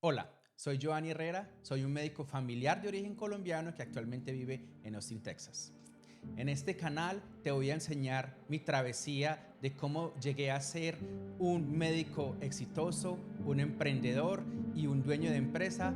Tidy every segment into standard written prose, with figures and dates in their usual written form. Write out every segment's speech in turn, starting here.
Hola, soy Giovanni Herrera, soy un médico familiar de origen colombiano que actualmente vive en Austin, Texas. En este canal te voy a enseñar mi travesía de cómo llegué a ser un médico exitoso, un emprendedor y un dueño de empresa,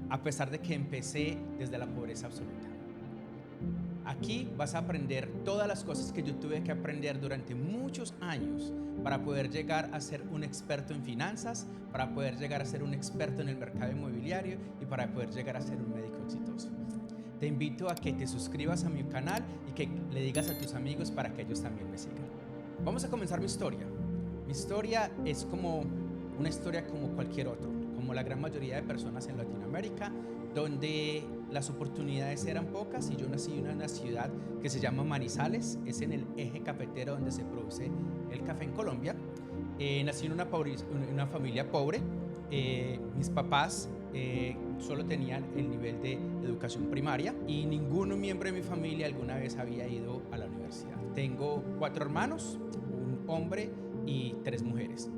a pesar de que empecé desde la pobreza absoluta. Aquí vas a aprender todas las cosas que yo tuve que aprender durante muchos años para poder llegar a ser un experto en finanzas, para poder llegar a ser un experto en el mercado inmobiliario y para poder llegar a ser un médico exitoso. Te invito a que te suscribas a mi canal y que le digas a tus amigos para que ellos también me sigan. Vamos a comenzar mi historia. Mi historia es como una historia como cualquier otro, como la gran mayoría de personas en Latinoamérica, donde las oportunidades eran pocas y yo nací en una ciudad que se llama Manizales, es en el eje cafetero donde se produce el café en Colombia. Nací en una familia pobre. Mis papás solo tenían el nivel de educación primaria y ningún miembro de mi familia alguna vez había ido a la universidad. Tengo 4 hermanos, un hombre y 3 mujeres.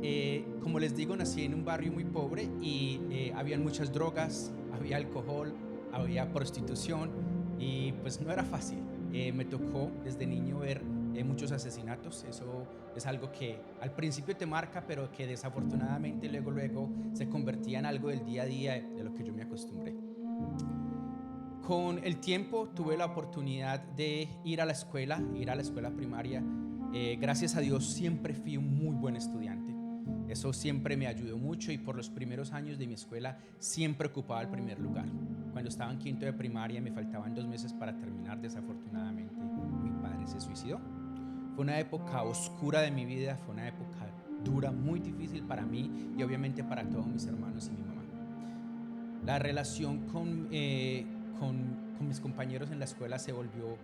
Como les digo, nací en un barrio muy pobre y habían muchas drogas, había alcohol, había prostitución y pues no era fácil. Me tocó desde niño ver muchos asesinatos. Eso es algo que al principio te marca, pero que desafortunadamente luego se convertía en algo del día a día de lo que yo me acostumbré. Con el tiempo tuve la oportunidad de ir a la escuela primaria. Gracias a Dios siempre fui un muy buen estudiante. Eso siempre me ayudó mucho y por los primeros años de mi escuela siempre ocupaba el primer lugar. Cuando estaba en quinto de primaria y me faltaban 2 meses para terminar, desafortunadamente mi padre se suicidó. Fue una época oscura de mi vida, fue una época dura, muy difícil para mí y obviamente para todos mis hermanos y mi mamá. La relación con mis compañeros en la escuela se volvió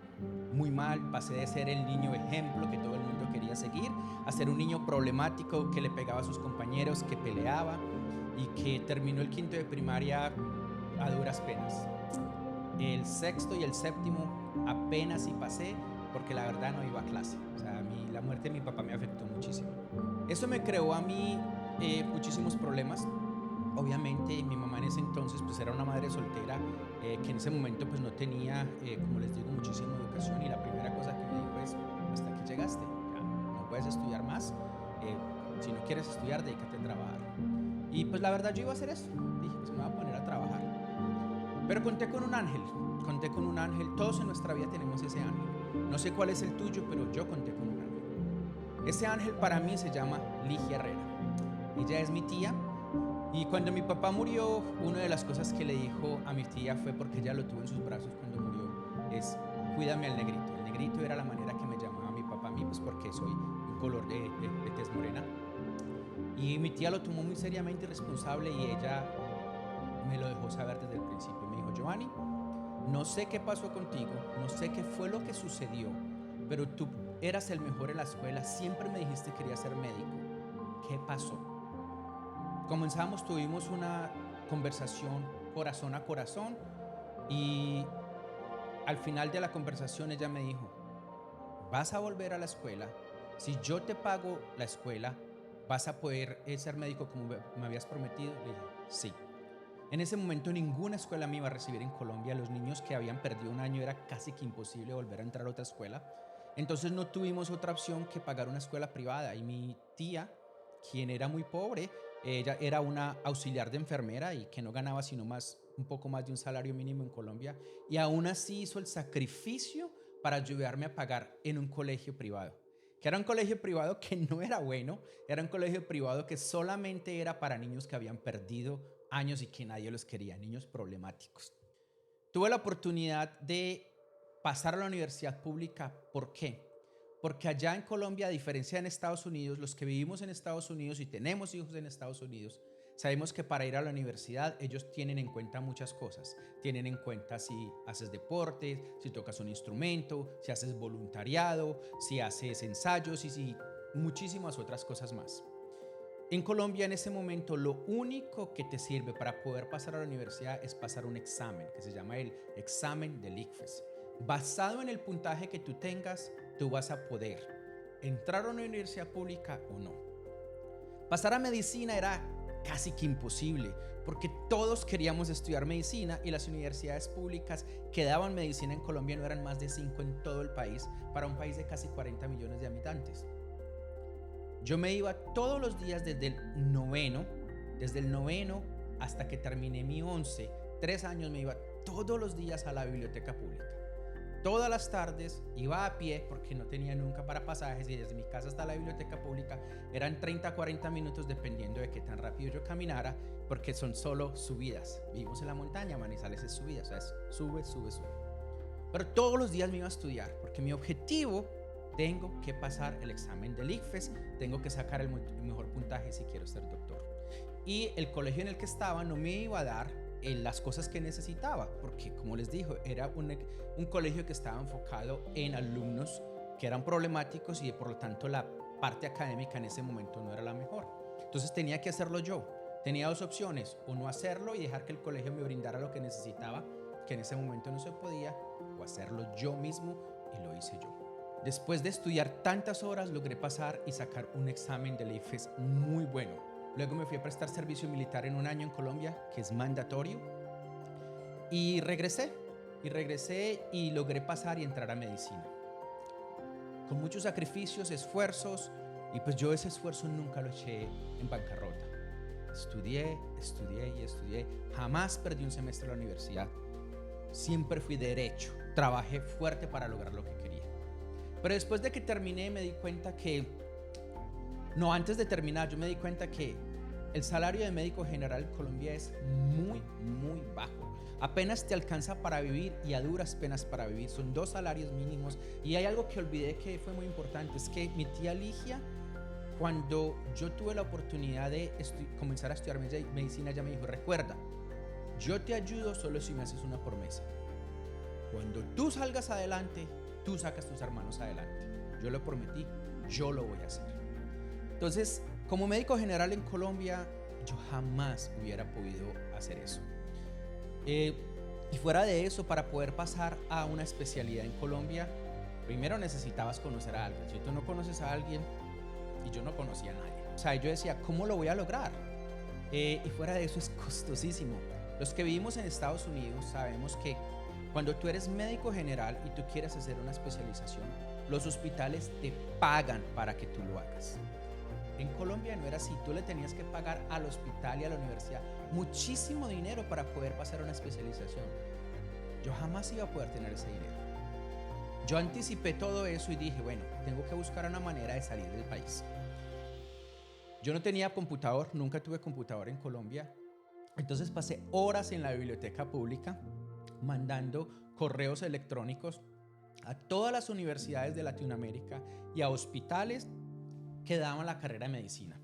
muy mal. Pasé de ser el niño ejemplo que todo el mundo quería seguir a ser un niño problemático que le pegaba a sus compañeros, que peleaba y que terminó el quinto de primaria a duras penas. El sexto y el séptimo apenas si pasé porque la verdad no iba a clase. O sea, la muerte de mi papá me afectó muchísimo. Eso me creó a mí muchísimos problemas. Obviamente mi mamá en ese entonces pues era una madre soltera que en ese momento pues no tenía, como les digo, muchísima educación y la primera cosa que me dijo es, hasta aquí llegaste, ya no puedes estudiar más, si no quieres estudiar, dedícate a trabajar. Y pues la verdad yo iba a hacer eso, dije pues me voy a poner a trabajar. Pero conté con un ángel, todos en nuestra vida tenemos ese ángel. No sé cuál es el tuyo, pero yo conté con un ángel. Ese ángel para mí se llama Ligia Herrera. Ella es mi tía y cuando mi papá murió, una de las cosas que le dijo a mi tía fue porque ella lo tuvo en sus brazos cuando murió, es cuídame al negrito. El negrito era la manera que me llamaba mi papá a mí, pues porque soy un color de tez morena. Y mi tía lo tomó muy seriamente y responsable y ella me lo dejó saber desde el principio. Me dijo, Giovanni, no sé qué pasó contigo, no sé qué fue lo que sucedió, pero tú eras el mejor en la escuela, siempre me dijiste que querías ser médico. ¿Qué pasó? Comenzamos, tuvimos una conversación corazón a corazón y al final de la conversación ella me dijo, vas a volver a la escuela, si yo te pago la escuela, vas a poder ser médico como me habías prometido. Le dije, sí. En ese momento ninguna escuela me iba a recibir en Colombia. Los niños que habían perdido un año era casi que imposible volver a entrar a otra escuela. Entonces no tuvimos otra opción que pagar una escuela privada. Y mi tía, quien era muy pobre, ella era una auxiliar de enfermera y que no ganaba sino un poco más de un salario mínimo en Colombia. Y aún así hizo el sacrificio para ayudarme a pagar en un colegio privado. Que era un colegio privado que no era bueno, era un colegio privado que solamente era para niños que habían perdido años y que nadie los quería, niños problemáticos. Tuve la oportunidad de pasar a la universidad pública. ¿Por qué? Porque allá en Colombia, a diferencia en Estados Unidos, los que vivimos en Estados Unidos y tenemos hijos en Estados Unidos, sabemos que para ir a la universidad ellos tienen en cuenta muchas cosas. Tienen en cuenta si haces deportes, si tocas un instrumento, si haces voluntariado, si haces ensayos y si muchísimas otras cosas más. En Colombia en ese momento lo único que te sirve para poder pasar a la universidad es pasar un examen que se llama el examen del ICFES. Basado en el puntaje que tú tengas, tú vas a poder entrar a una universidad pública o no. Pasar a medicina era casi que imposible, porque todos queríamos estudiar medicina y las universidades públicas que daban medicina en Colombia no eran más de 5 en todo el país, para un país de casi 40 millones de habitantes. Yo me iba todos los días desde el noveno hasta que terminé mi 11, 3 años me iba todos los días a la biblioteca pública. Todas las tardes iba a pie porque no tenía nunca para pasajes y desde mi casa hasta la biblioteca pública eran 30 a 40 minutos dependiendo de qué tan rápido yo caminara, porque son solo subidas. Vivimos en la montaña, Manizales es subida, o sea, es sube. Pero todos los días me iba a estudiar porque mi objetivo, tengo que pasar el examen del ICFES, tengo que sacar el mejor puntaje si quiero ser doctor. Y el colegio en el que estaba no me iba a dar las cosas que necesitaba, porque como les digo, era un colegio que estaba enfocado en alumnos que eran problemáticos y por lo tanto la parte académica en ese momento no era la mejor. Entonces tenía que hacerlo yo. Tenía dos opciones, o no hacerlo y dejar que el colegio me brindara lo que necesitaba, que en ese momento no se podía, o hacerlo yo mismo, y lo hice yo. Después de estudiar tantas horas, logré pasar y sacar un examen del ICFES muy bueno. Luego me fui a prestar servicio militar en un año en Colombia, que es mandatorio, y regresé y logré pasar y entrar a medicina. Con muchos sacrificios, esfuerzos, y pues yo ese esfuerzo nunca lo eché en bancarrota. Estudié, jamás perdí un semestre en la universidad. Siempre fui derecho, trabajé fuerte para lograr lo que quería. Pero después de que terminé me di cuenta que antes de terminar, yo me di cuenta que el salario de médico general en Colombia es muy bajo. Apenas te alcanza para vivir y a duras penas para vivir. Son 2 salarios mínimos. Y hay algo que olvidé que fue muy importante, es que mi tía Ligia, cuando yo tuve la oportunidad de comenzar a estudiar medicina, ella me dijo, recuerda, yo te ayudo solo si me haces una promesa. Cuando tú salgas adelante, tú sacas a tus hermanos adelante. Yo lo prometí, yo lo voy a hacer. Entonces, como médico general en Colombia, yo jamás hubiera podido hacer eso. Y fuera de eso, para poder pasar a una especialidad en Colombia, primero necesitabas conocer a alguien. Si tú no conoces a alguien, y yo no conocía a nadie. O sea, yo decía, ¿cómo lo voy a lograr? Y fuera de eso es costosísimo. Los que vivimos en Estados Unidos sabemos que cuando tú eres médico general y tú quieres hacer una especialización, los hospitales te pagan para que tú lo hagas. En Colombia no era así, tú le tenías que pagar al hospital y a la universidad muchísimo dinero para poder pasar una especialización. Yo jamás iba a poder tener ese dinero. Yo anticipé todo eso y dije, bueno, tengo que buscar una manera de salir del país. Yo no tenía computador, nunca tuve computador en Colombia, entonces pasé horas en la biblioteca pública mandando correos electrónicos a todas las universidades de Latinoamérica y a hospitales que daban la carrera de medicina.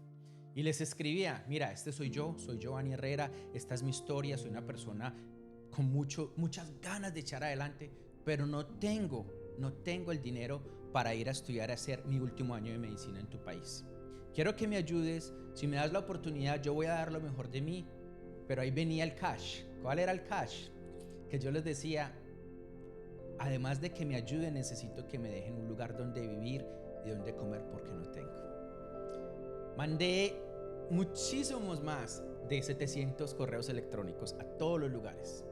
Y les escribía, mira, soy yo, Giovanni Herrera, esta es mi historia, soy una persona con muchas ganas de echar adelante, pero no tengo el dinero para ir a estudiar a hacer mi último año de medicina en tu país. Quiero que me ayudes, si me das la oportunidad yo voy a dar lo mejor de mí, pero ahí venía el cash. ¿Cuál era el cash? Que yo les decía, además de que me ayuden, necesito que me dejen un lugar donde vivir y donde comer porque no tengo. Mandé muchísimos más de 700 correos electrónicos a todos los lugares.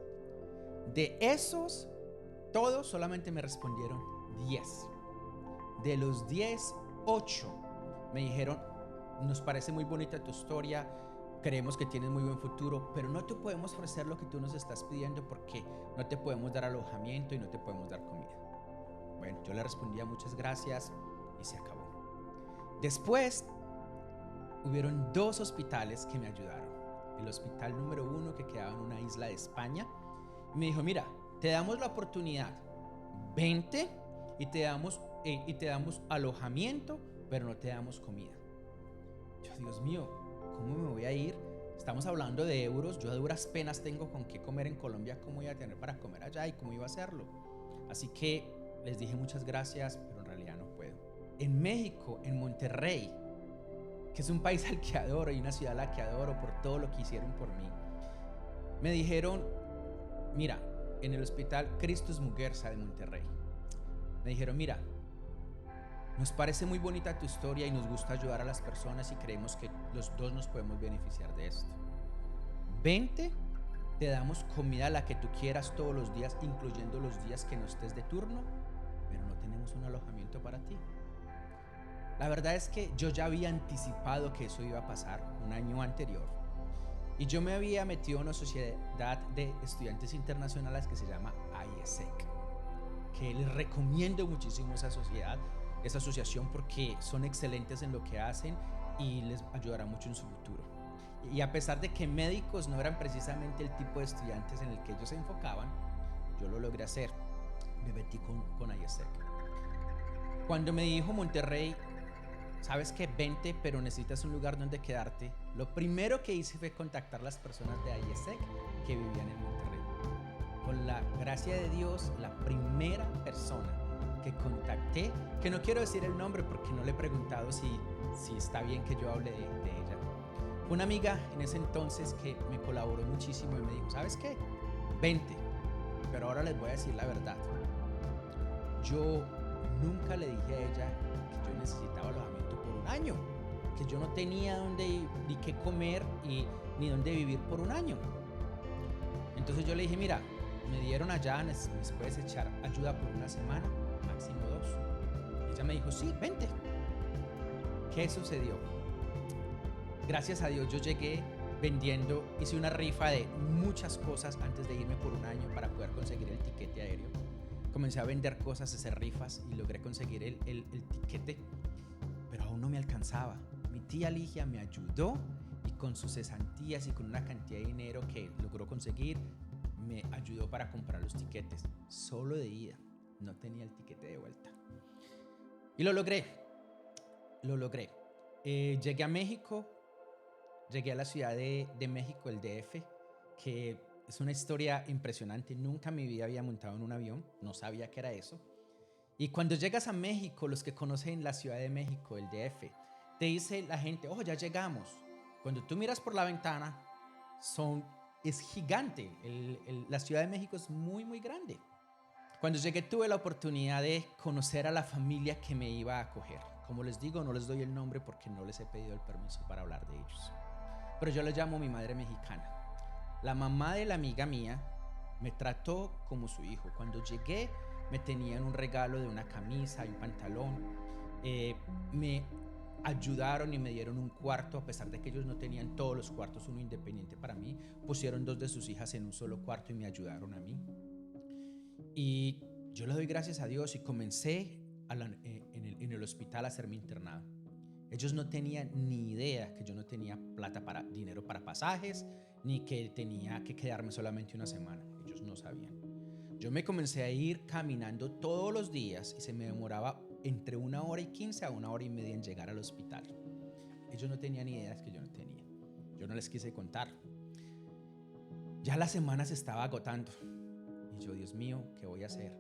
De esos, todos solamente me respondieron 10. De los 10, 8 me dijeron, nos parece muy bonita tu historia, creemos que tienes muy buen futuro, pero no te podemos ofrecer lo que tú nos estás pidiendo porque no te podemos dar alojamiento y no te podemos dar comida. Bueno, yo le respondía muchas gracias y se acabó. Después, hubieron 2 hospitales que me ayudaron. El hospital número 1 que quedaba en una isla de España me dijo, mira, te damos la oportunidad, vente y te damos alojamiento, pero no te damos comida. Yo, Dios mío, ¿cómo me voy a ir? Estamos hablando de euros, yo a duras penas tengo con qué comer en Colombia, ¿cómo iba a tener para comer allá y cómo iba a hacerlo? Así que les dije muchas gracias, pero en realidad no puedo. En México, en Monterrey, que es un país al que adoro y una ciudad a la que adoro por todo lo que hicieron por mí, me dijeron, mira, en el hospital Cristus Muguerza de Monterrey, me dijeron, mira, Nos parece muy bonita tu historia y nos gusta ayudar a las personas y creemos que los dos nos podemos beneficiar de esto. Vente, te damos comida la que tú quieras todos los días, incluyendo los días que no estés de turno, pero no tenemos un alojamiento para ti. La verdad es que yo ya había anticipado que eso iba a pasar un año anterior y yo me había metido en una sociedad de estudiantes internacionales que se llama IESEC, que les recomiendo muchísimo esa sociedad, esa asociación, porque son excelentes en lo que hacen y les ayudará mucho en su futuro. Y a pesar de que médicos no eran precisamente el tipo de estudiantes en el que ellos se enfocaban, yo lo logré hacer. Me metí con IESEC. Cuando me dijo Monterrey, sabes que vente, pero necesitas un lugar donde quedarte, lo primero que hice fue contactar a las personas de IESEC que vivían en Monterrey. Con la gracia de Dios, la primera persona que contacté, que no quiero decir el nombre porque no le he preguntado si está bien que yo hable de ella, fue una amiga en ese entonces que me colaboró muchísimo y me dijo, ¿sabes qué? Vente, pero ahora les voy a decir la verdad. Yo nunca le dije a ella que yo necesitaba alojamiento por un año, que yo no tenía dónde ni qué comer ni dónde vivir por un año. Entonces yo le dije, mira, me dieron allá, ¿me puedes echar ayuda por una semana? Máximo 2. Y ella me dijo, sí, vente. ¿Qué sucedió? Gracias a Dios yo llegué vendiendo, hice una rifa de muchas cosas antes de irme por un año para poder conseguir el tiquete aéreo. Comencé a vender cosas, hacer rifas y logré conseguir el tiquete, pero aún no me alcanzaba. Mi tía Ligia me ayudó y con sus cesantías y con una cantidad de dinero que logró conseguir, me ayudó para comprar los tiquetes, solo de ida. No tenía el tiquete de vuelta. Y lo logré. Llegué a México, llegué a la Ciudad de México, el DF, que es una historia impresionante. Nunca en mi vida había montado en un avión, no sabía qué era eso. Y cuando llegas a México, los que conocen la Ciudad de México, el DF, te dice la gente, oh, ya llegamos. Cuando tú miras por la ventana, es gigante. La Ciudad de México es muy, muy grande. Cuando llegué tuve la oportunidad de conocer a la familia que me iba a acoger. Como les digo, no les doy el nombre porque no les he pedido el permiso para hablar de ellos. Pero yo les llamo mi madre mexicana. La mamá de la amiga mía me trató como su hijo. Cuando llegué me tenían un regalo de una camisa y un pantalón. Me ayudaron y me dieron un cuarto, a pesar de que ellos no tenían todos los cuartos, uno independiente para mí. Pusieron 2 de sus hijas en un solo cuarto y me ayudaron a mí. Y yo le doy gracias a Dios y comencé en el hospital a hacer mi internado. Ellos no tenían ni idea que yo no tenía dinero para pasajes, ni que tenía que quedarme solamente una semana. Ellos no sabían. Yo me comencé a ir caminando todos los días y se me demoraba entre 1h15 a 1h30 en llegar al hospital. Ellos no tenían ni ideas que yo no tenía. Yo no les quise contar. Ya la semana se estaba agotando. Y yo, Dios mío, ¿qué voy a hacer?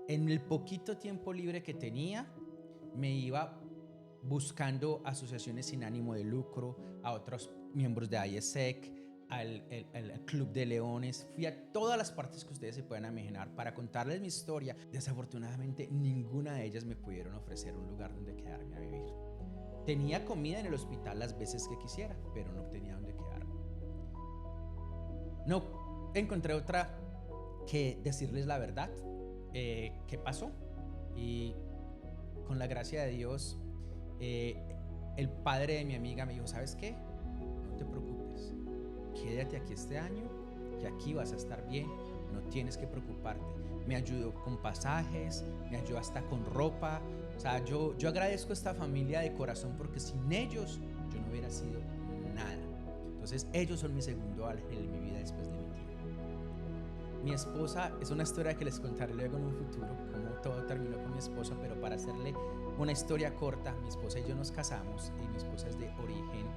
En el poquito tiempo libre que tenía, me iba buscando asociaciones sin ánimo de lucro, a otros miembros de IESEC, al Club de Leones. Fui a todas las partes que ustedes se puedan imaginar para contarles mi historia. Desafortunadamente, ninguna de ellas me pudieron ofrecer un lugar donde quedarme a vivir. Tenía comida en el hospital las veces que quisiera, pero no tenía donde quedarme. No encontré otra que decirles la verdad. ¿Qué pasó? Y con la gracia de Dios, el padre de mi amiga me dijo, ¿sabes qué? No te preocupes, quédate aquí este año, que aquí vas a estar bien, no tienes que preocuparte. Me ayudó con pasajes, me ayudó hasta con ropa. O sea, yo agradezco a esta familia de corazón porque sin ellos yo no hubiera sido nada. Entonces ellos son mi segundo ángel en mi vida después de mi tía. Mi esposa, es una historia que les contaré luego en un futuro, cómo todo terminó con mi esposa, pero para hacerle una historia corta, mi esposa y yo nos casamos y mi esposa es de origen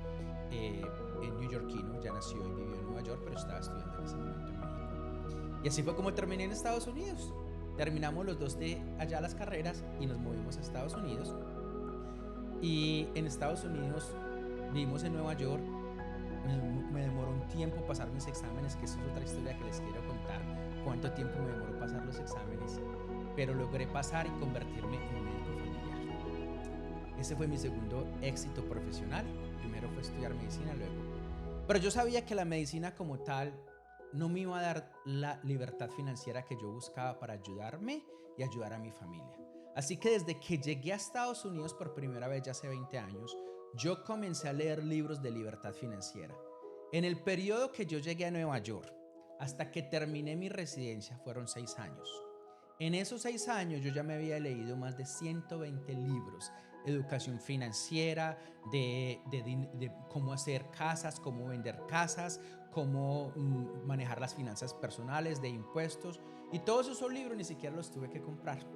neoyorquino, ya nació y vivió en Nueva York, pero estaba estudiando en ese momento en México. Y así fue como terminé en Estados Unidos. Terminamos los dos de allá las carreras y nos movimos a Estados Unidos. Y en Estados Unidos vivimos en Nueva York. Me demoró un tiempo pasar mis exámenes, que eso es otra historia que les quiero contar, cuánto tiempo me demoró pasar los exámenes, pero logré pasar y convertirme en médico familiar. Ese fue mi segundo éxito profesional. Primero fue estudiar medicina, luego. Pero yo sabía que la medicina como tal no me iba a dar la libertad financiera que yo buscaba para ayudarme y ayudar a mi familia. Así que desde que llegué a Estados Unidos por primera vez, ya hace 20 años, yo comencé a leer libros de libertad financiera. En el periodo que yo llegué a Nueva York, hasta que terminé mi residencia, fueron 6 años. En esos 6 años yo ya me había leído más de 120 libros, educación financiera, de cómo hacer casas, cómo vender casas, cómo manejar las finanzas personales, de impuestos. Y todos esos libros ni siquiera los tuve que comprar.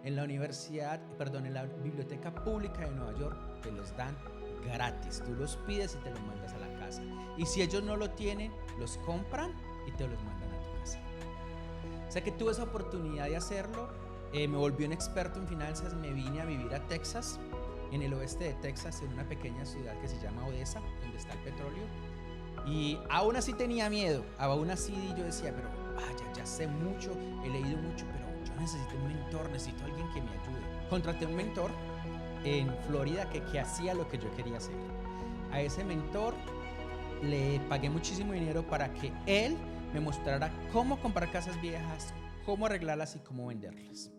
En la en la Biblioteca Pública de Nueva York te los dan gratis. Tú los pides y te los mandas a la casa. Y si ellos no lo tienen, los compran y te los mandan a tu casa. O sea que tuve esa oportunidad de hacerlo. Me volví un experto en finanzas. Me vine a vivir a Texas, en el oeste de Texas, en una pequeña ciudad que se llama Odessa, donde está el petróleo. Y aún así tenía miedo. Aún así yo decía, pero ya sé mucho, he leído mucho, pero yo necesito un mentor, necesito alguien que me ayude. Contraté un mentor en Florida que hacía lo que yo quería hacer. A ese mentor le pagué muchísimo dinero para que él me mostrara cómo comprar casas viejas, cómo arreglarlas y cómo venderlas.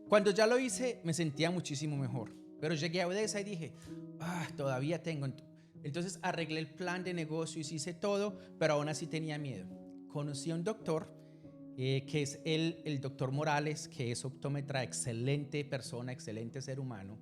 Cuando ya lo hice, me sentía muchísimo mejor. Pero llegué a Odessa y dije, todavía tengo. Entonces arreglé el plan de negocio y hice todo, pero aún así tenía miedo. Conocí a un doctor, que es el doctor Morales, que es optómetra, excelente persona, excelente ser humano.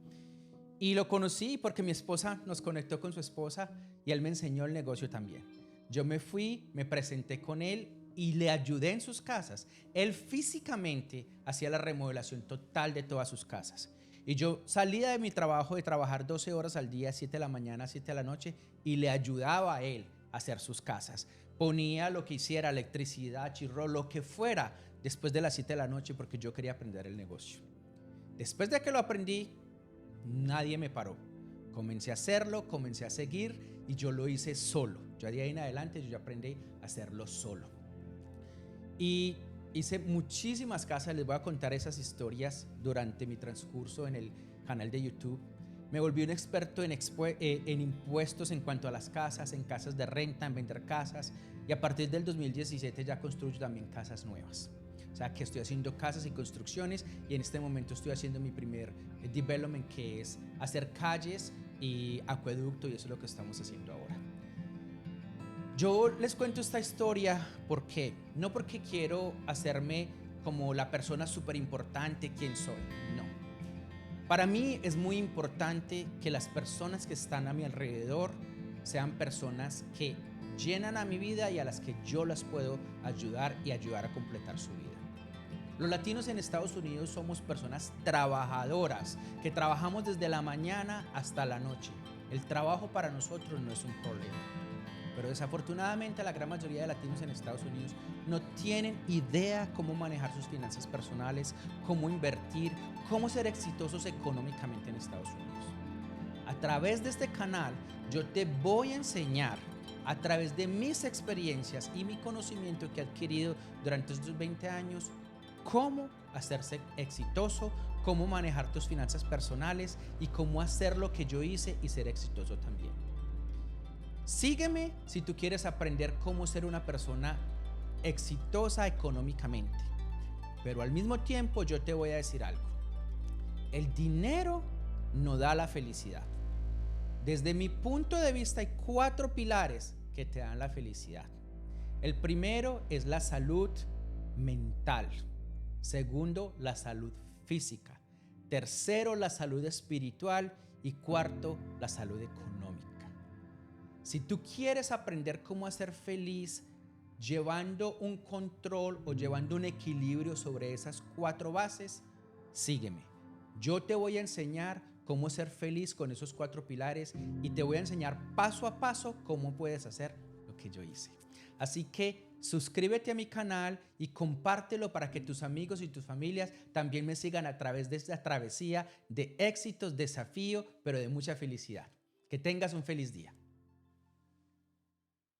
Y lo conocí porque mi esposa nos conectó con su esposa y él me enseñó el negocio también. Yo me fui, me presenté con él y le ayudé en sus casas. Él físicamente hacía la remodelación total de todas sus casas. Y yo salía de mi trabajo de trabajar 12 horas al día, 7 de la mañana, 7 de la noche, y le ayudaba a él a hacer sus casas. Ponía lo que hiciera, electricidad, chirro, lo que fuera, después de las 7 de la noche, porque yo quería aprender el negocio. Después de que lo aprendí, nadie me paró. Comencé a hacerlo, comencé a seguir y yo lo hice solo. Ya de ahí en adelante yo ya aprendí a hacerlo solo. Y hice muchísimas casas, les voy a contar esas historias durante mi transcurso en el canal de YouTube. Me volví un experto en impuestos en cuanto a las casas, en casas de renta, en vender casas. Y a partir del 2017 ya construyo también casas nuevas. O sea que estoy haciendo casas y construcciones y en este momento estoy haciendo mi primer development, que es hacer calles y acueducto, y eso es lo que estamos haciendo ahora. Yo les cuento esta historia porque no porque quiero hacerme como la persona súper importante quien soy, no. Para mí es muy importante que las personas que están a mi alrededor sean personas que llenan a mi vida y a las que yo las puedo ayudar y ayudar a completar su vida. Los latinos en Estados Unidos somos personas trabajadoras, que trabajamos desde la mañana hasta la noche. El trabajo para nosotros no es un problema. Pero desafortunadamente la gran mayoría de latinos en Estados Unidos no tienen idea cómo manejar sus finanzas personales, cómo invertir, cómo ser exitosos económicamente en Estados Unidos. A través de este canal yo te voy a enseñar, a través de mis experiencias y mi conocimiento que he adquirido durante estos 20 años, cómo hacerse exitoso, cómo manejar tus finanzas personales y cómo hacer lo que yo hice y ser exitoso también. Sígueme si tú quieres aprender cómo ser una persona exitosa económicamente. Pero al mismo tiempo yo te voy a decir algo. El dinero no da la felicidad. Desde mi punto de vista hay 4 pilares que te dan la felicidad. El primero es la salud mental. Segundo, la salud física. Tercero, la salud espiritual. Y cuarto, la salud económica. Si tú quieres aprender cómo ser feliz llevando un control o llevando un equilibrio sobre esas 4 bases, sígueme. Yo te voy a enseñar cómo ser feliz con esos 4 pilares y te voy a enseñar paso a paso cómo puedes hacer lo que yo hice. Así que suscríbete a mi canal y compártelo para que tus amigos y tus familias también me sigan a través de esta travesía de éxitos, desafío, pero de mucha felicidad. Que tengas un feliz día.